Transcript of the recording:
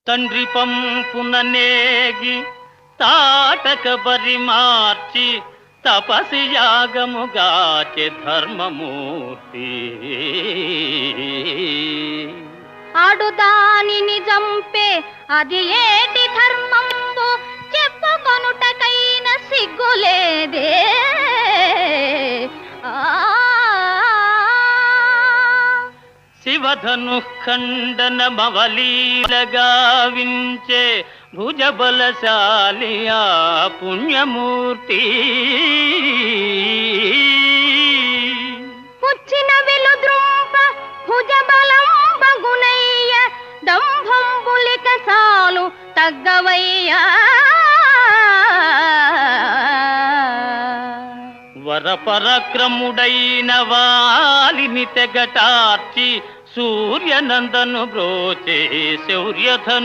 తండ్రి పంపున నేగి తాటక బరి మార్చి తపసి యాగముగాచె ధర్మమూర్తి. ఆడు దానిని జంపే అది ఏటి ధర్మంబు చెప్పుకొనుటకైన సిగ్గులేదే. శివధను ఖండన మవలీలగా వించే భుజబలశాలి ఆ పుణ్యమూర్తి. పుచ్చిన వెలుద్రుంప భుజబలం బగునయ్య దంభంబులిక సాలు తగ్గవయ్యా. వరపరక్రముడైన వాలిని తెగటార్చి సూర్యనందను బ్రోచే శౌర్యధను